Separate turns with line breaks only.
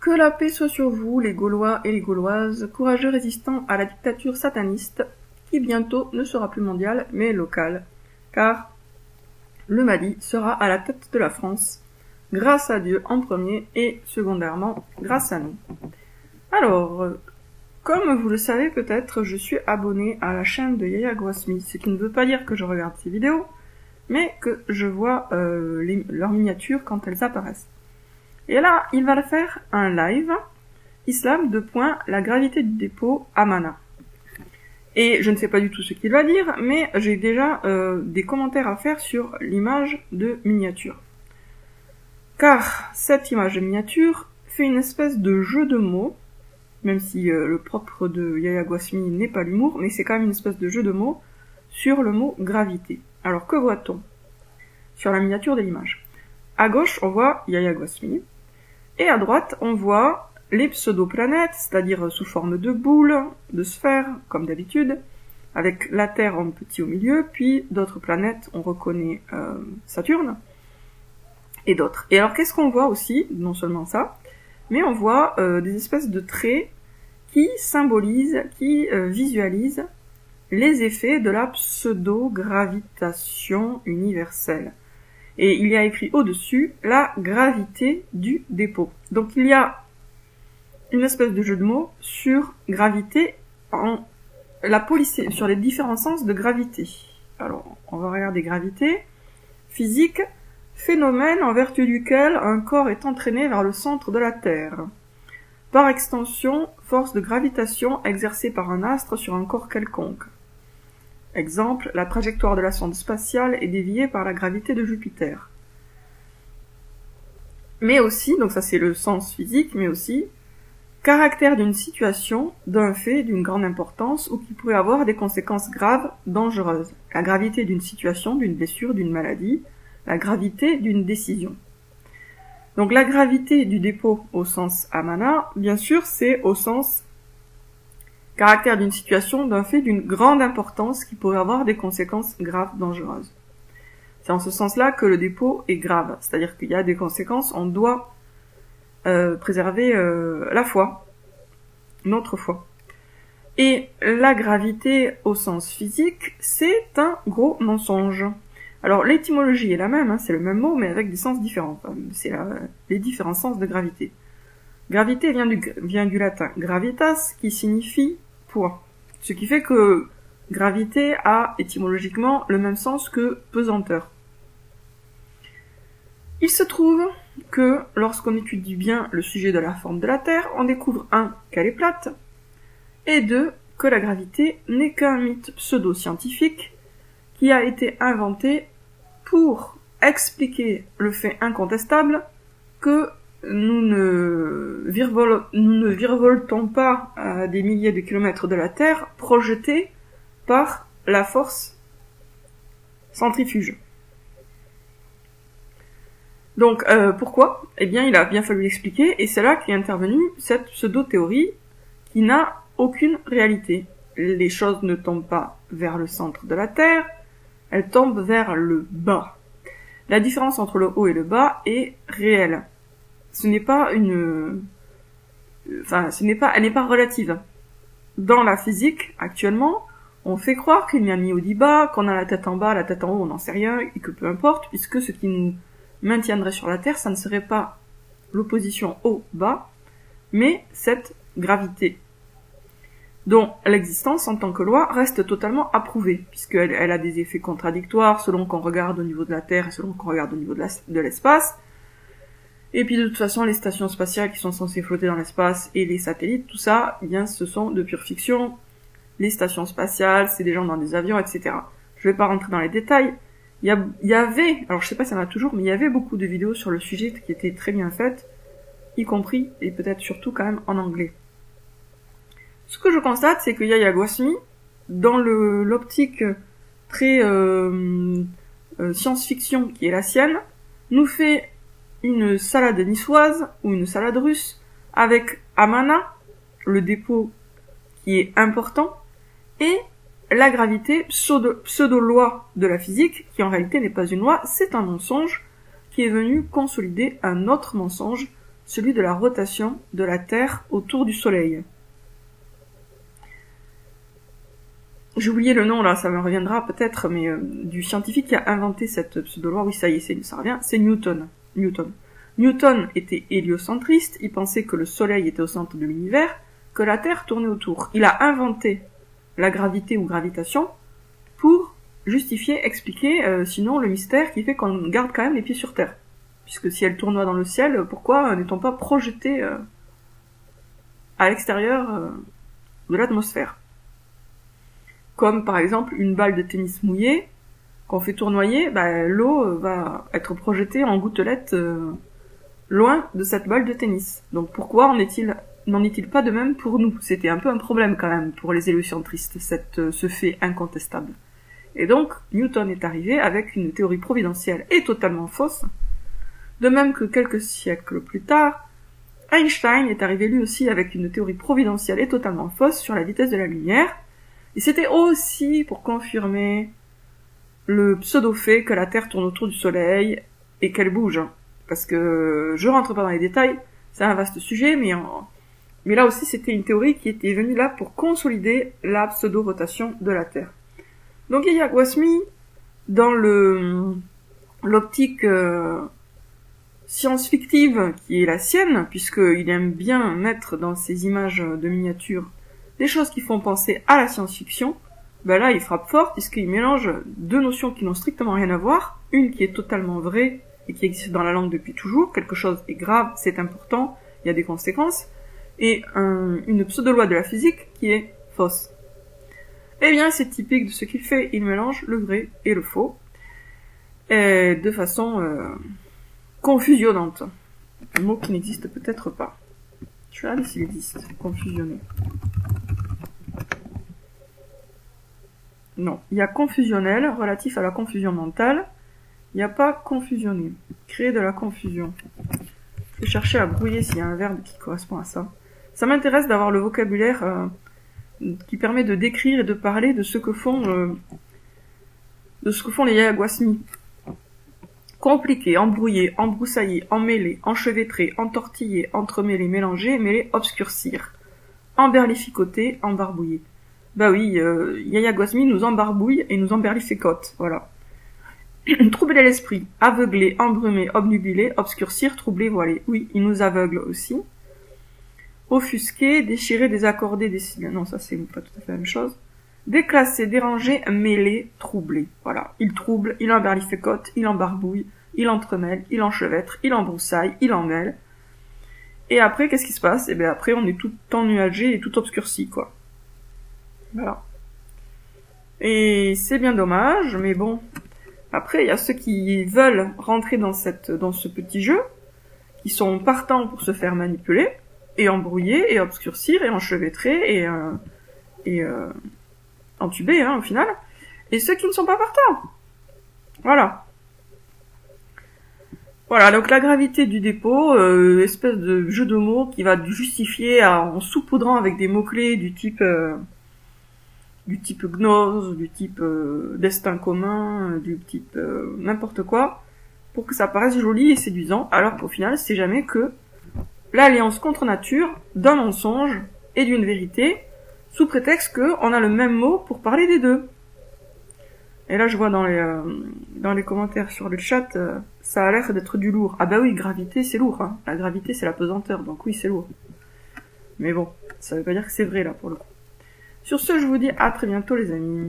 Que la paix soit sur vous, les Gaulois et les Gauloises, courageux résistants à la dictature sataniste, qui bientôt ne sera plus mondiale, mais locale, car le Mali sera à la tête de la France, grâce à Dieu en premier et secondairement grâce à nous. Alors, comme vous le savez peut-être, je suis abonné à la chaîne de Yaya Guasmi, ce qui ne veut pas dire que je regarde ses vidéos, mais que je vois leurs miniatures quand elles apparaissent. Et là, il va faire un live, Islam, la gravité du dépôt à Mana. Et je ne sais pas du tout ce qu'il va dire, mais j'ai déjà des commentaires à faire sur l'image de miniature. Car cette image de miniature fait une espèce de jeu de mots, même si le propre de Yaya Guasmi n'est pas l'humour, mais c'est quand même une espèce de jeu de mots sur le mot gravité. Alors que voit-on sur la miniature de l'image? À gauche, on voit Yaya Guasmi, et à droite, on voit les pseudo-planètes, c'est-à-dire sous forme de boules, de sphères, comme d'habitude, avec la Terre en petit au milieu, puis d'autres planètes, on reconnaît Saturne, et d'autres. Et alors, qu'est-ce qu'on voit aussi? Non seulement ça, mais on voit des espèces de traits qui symbolisent, qui visualisent les effets de la pseudo-gravitation universelle. Et il y a écrit au-dessus la gravité du dépôt. Donc il y a une espèce de jeu de mots sur gravité, sur les différents sens de gravité. Alors, on va regarder gravité. Physique, phénomène en vertu duquel un corps est entraîné vers le centre de la Terre. Par extension, force de gravitation exercée par un astre sur un corps quelconque. Exemple, la trajectoire de la sonde spatiale est déviée par la gravité de Jupiter. Mais aussi, donc ça c'est le sens physique, mais aussi, caractère d'une situation, d'un fait d'une grande importance ou qui pourrait avoir des conséquences graves, dangereuses. La gravité d'une situation, d'une blessure, d'une maladie, la gravité d'une décision. Donc la gravité du dépôt au sens Amana, bien sûr, c'est au sens caractère d'une situation, d'un fait d'une grande importance qui pourrait avoir des conséquences graves, dangereuses. C'est en ce sens-là que le dépôt est grave, c'est-à-dire qu'il y a des conséquences, on doit préserver la foi, notre foi. Et la gravité au sens physique, c'est un gros mensonge. Alors l'étymologie est la même, c'est le même mot, mais avec des sens différents. C'est les différents sens de gravité. Gravité vient du latin gravitas, qui signifie poids. Ce qui fait que gravité a étymologiquement le même sens que pesanteur. Il se trouve que lorsqu'on étudie bien le sujet de la forme de la Terre, on découvre 1. Qu'elle est plate, et 2. Que la gravité n'est qu'un mythe pseudo-scientifique qui a été inventé pour expliquer le fait incontestable que nous ne virevoltons pas à des milliers de kilomètres de la Terre, projetés par la force centrifuge. Donc, pourquoi? Eh bien, il a bien fallu l'expliquer, et c'est là qu'est intervenue cette pseudo-théorie qui n'a aucune réalité. Les choses ne tombent pas vers le centre de la Terre, elles tombent vers le bas. La différence entre le haut et le bas est réelle. Elle n'est pas relative. Dans la physique, actuellement, on fait croire qu'il n'y a ni haut ni bas, qu'on a la tête en bas, la tête en haut, on n'en sait rien, et que peu importe, puisque ce qui nous maintiendrait sur la Terre, ça ne serait pas l'opposition haut-bas, mais cette gravité, dont l'existence en tant que loi reste totalement approuvée, puisqu'elle a des effets contradictoires selon qu'on regarde au niveau de la Terre et selon qu'on regarde au niveau de l'espace. Et puis de toute façon, les stations spatiales qui sont censées flotter dans l'espace et les satellites, tout ça, eh bien, ce sont de pure fiction. Les stations spatiales, c'est des gens dans des avions, etc. Je vais pas rentrer dans les détails. Il y avait, alors je sais pas si y en a toujours, mais il y avait beaucoup de vidéos sur le sujet qui étaient très bien faites, y compris, et peut-être surtout quand même en anglais. Ce que je constate, c'est que Yaya Guasmi, dans l'optique très science-fiction qui est la sienne, nous fait une salade niçoise ou une salade russe avec Amana, le dépôt qui est important, et la gravité pseudo-loi de la physique, qui en réalité n'est pas une loi, c'est un mensonge qui est venu consolider un autre mensonge celui de la rotation de la Terre autour du Soleil. J'ai oublié le nom là, ça me reviendra peut-être, mais du scientifique qui a inventé cette pseudo-loi, oui ça y est, ça revient, c'est Newton. Newton était héliocentriste, il pensait que le Soleil était au centre de l'univers, que la Terre tournait autour. Il a inventé la gravité ou gravitation pour justifier, expliquer, sinon le mystère qui fait qu'on garde quand même les pieds sur Terre. Puisque si elle tournoie dans le ciel, pourquoi n'est-on pas projeté à l'extérieur de l'atmosphère ? Comme par exemple une balle de tennis mouillée, qu'on fait tournoyer, l'eau va être projetée en gouttelettes loin de cette balle de tennis. Donc pourquoi n'en est-il pas de même pour nous ? C'était un peu un problème quand même pour les héliocentristes, ce fait incontestable. Et donc Newton est arrivé avec une théorie providentielle et totalement fausse, de même que quelques siècles plus tard, Einstein est arrivé lui aussi avec une théorie providentielle et totalement fausse sur la vitesse de la lumière, et c'était aussi pour confirmer le pseudo-fait que la Terre tourne autour du Soleil et qu'elle bouge. Parce que je rentre pas dans les détails, c'est un vaste sujet, mais là aussi c'était une théorie qui était venue là pour consolider la pseudo-rotation de la Terre. Donc Yahya Gwassmi, dans l'optique science-fictive qui est la sienne, puisqu'il aime bien mettre dans ses images de miniatures des choses qui font penser à la science-fiction, là il frappe fort puisqu'il mélange deux notions qui n'ont strictement rien à voir, une qui est totalement vraie et qui existe dans la langue depuis toujours, quelque chose est grave, c'est important, il y a des conséquences, et une pseudo-loi de la physique qui est fausse. Eh bien c'est typique de ce qu'il fait, il mélange le vrai et le faux, et de façon confusionnante, un mot qui n'existe peut-être pas. Je vais regarder s'il existe, confusionner. Non, il y a confusionnel, relatif à la confusion mentale. Il n'y a pas confusionner, créer de la confusion. Je vais chercher à brouiller s'il y a un verbe qui correspond à ça. Ça m'intéresse d'avoir le vocabulaire qui permet de décrire et de parler de ce que font les Yahya Gwassmi. Compliqué, embrouillé, embroussaillé, emmêlé, enchevêtré, entortillé, entremêlé, mélangé, mêlé, obscurcir. Emberlificoté, embarbouillé. Oui, Yahya Gwassmi nous embarbouille et nous emberlificote, voilà. Troubler l'esprit, aveugler, embrumer, obnubiler, obscurcir, troubler, voiler. Oui, il nous aveugle aussi. Offusquer, déchirer, désaccorder, décider. Non, ça c'est pas tout à fait la même chose. Déclasser, déranger, mêler, troubler. Voilà. Il trouble, il emberlificote, il embarbouille, il entremêle, il enchevêtre, il embroussaille, il emmêle. Et après, qu'est-ce qui se passe ? Après, on est tout ennuagé et tout obscurci, quoi. Voilà. Et c'est bien dommage, mais bon. Après, il y a ceux qui veulent rentrer dans ce petit jeu, qui sont partants pour se faire manipuler, et embrouiller, et obscurcir, et enchevêtrer, et entuber, au final. Et ceux qui ne sont pas partants. Voilà. Voilà, donc la gravité du dépôt, espèce de jeu de mots qui va justifier en saupoudrant avec des mots-clés du type gnose, du type destin commun, du type n'importe quoi, pour que ça paraisse joli et séduisant, alors qu'au final, c'est jamais que l'alliance contre nature d'un mensonge et d'une vérité, sous prétexte qu'on a le même mot pour parler des deux. Et là, je vois dans les commentaires sur le chat, ça a l'air d'être du lourd. Ah oui, gravité, c'est lourd, hein. La gravité, c'est la pesanteur, donc oui, c'est lourd. Mais bon, ça veut pas dire que c'est vrai, là, pour le coup. Sur ce, je vous dis à très bientôt, les amis.